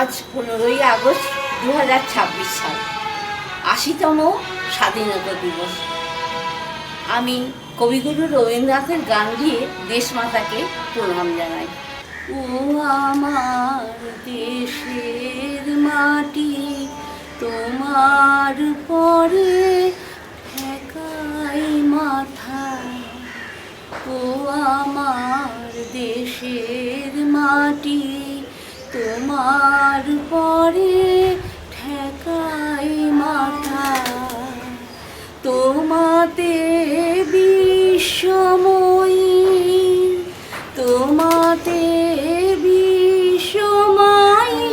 আজ 15ই আগস্ট 2026 সাল, ৮০তম স্বাধীনতা দিবস। আমি কবিগুরু রবীন্দ্রনাথের গান দিয়ে দেশমাতাকে প্রণাম জানাই। ও আমার দেশের মাটি, তোমার পরে ঠেকাই মাথা। ও আমার দেশের মাটি, তোমার পরে ঠেকাই মাথা। তোমাতে বিশ্বময়ী, তোমাতে বিশ্বময়ী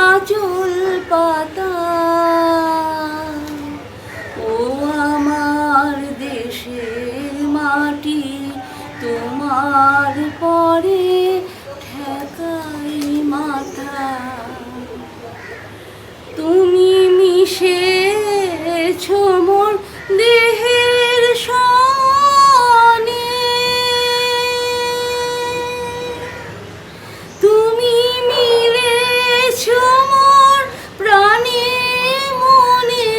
আঁচল পাতা। ও আমার দেশের মাটি, তোমার পরে ঠেকাই মাথা। তুমি মিশেছ মোর দেহের সনে, তুমি মিলেছ মোর প্রাণে মনে,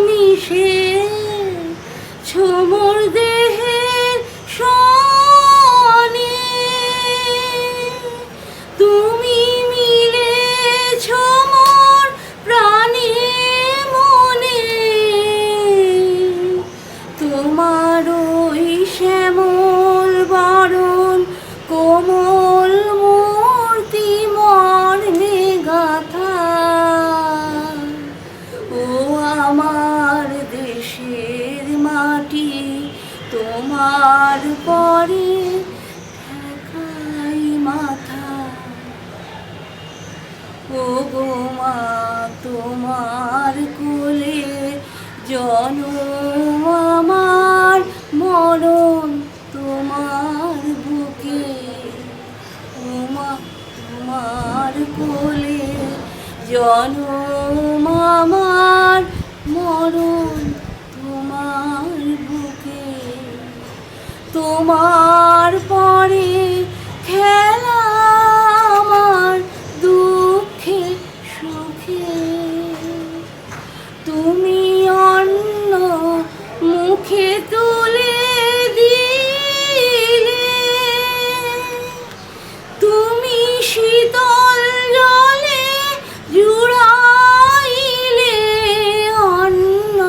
মিশেছ মোর দেহের সনে। তুমি মিলেছ মোর প্রাণে মনে, তোমার ওই শ্যামল বরণ কোমল মূর্তি মর্মে গাথা। ও আমার দেশের মাটি, তোমার পরে ঠেকাই মাথা। ও গো মা, তোমার কোলে জনম আমার, মরণ তোমার বুকে। ও মা, তোমার কোলে জনম আমার, মরণ তোমার বুকে। তোমার পরে খেলা আমার দুঃখে সুখে। তুমি অন্ন মুখে তুলে দিলে, তুমি শীতল জলে জুড়াইলে। অন্ন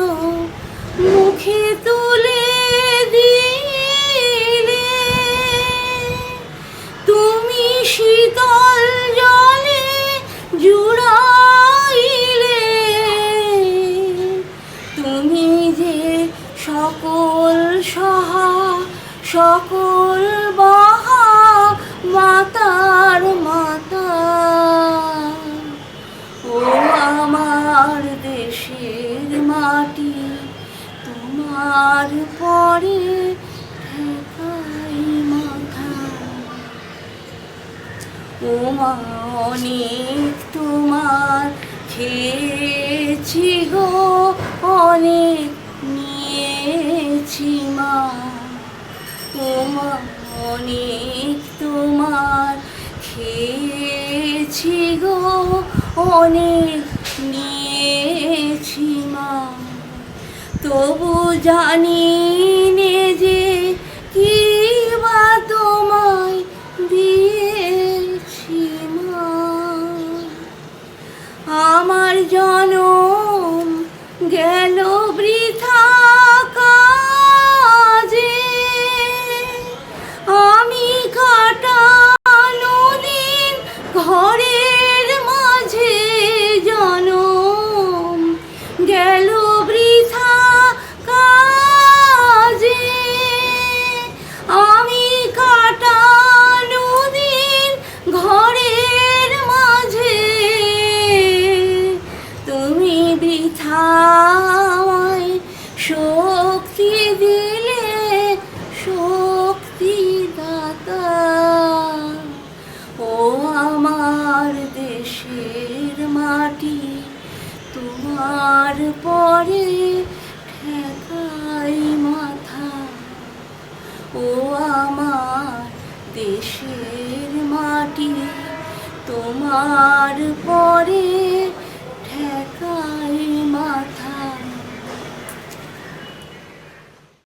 মুখে তুলে দিলে, তুমি শীতল জলে জুড়াইলে। তুমি যে সকল সহা সকল বাহা মাতার মাতা। ও আমার দেশের মাটি, তোমার পরে ঠেকাই মাথা। ও মা, অনেক তোমার খেয়েছি গো, অনেক নিয়েছি মা। ও মা, অনেক তোমার খেয়েছি গো, অনেক নিয়েছি মা। তবু জানি নে যে কি বা তোমায় দিয়েছি মা। আমার জনম গেল বৃথা কাজে, আমি কাটানো দিন ঘরের মাঝে। জনম গেল বৃথা কাজে, আমি কাটানো দিন ঘরের মাঝে। তুমি বৃথা আমায় শক্তি দিলে, শক্তি দাতা। ও আমার দেশের মাটি, তোমার পরে ঠেকাই মাথা। ও আমার দেশের মাটি, তোমার পরে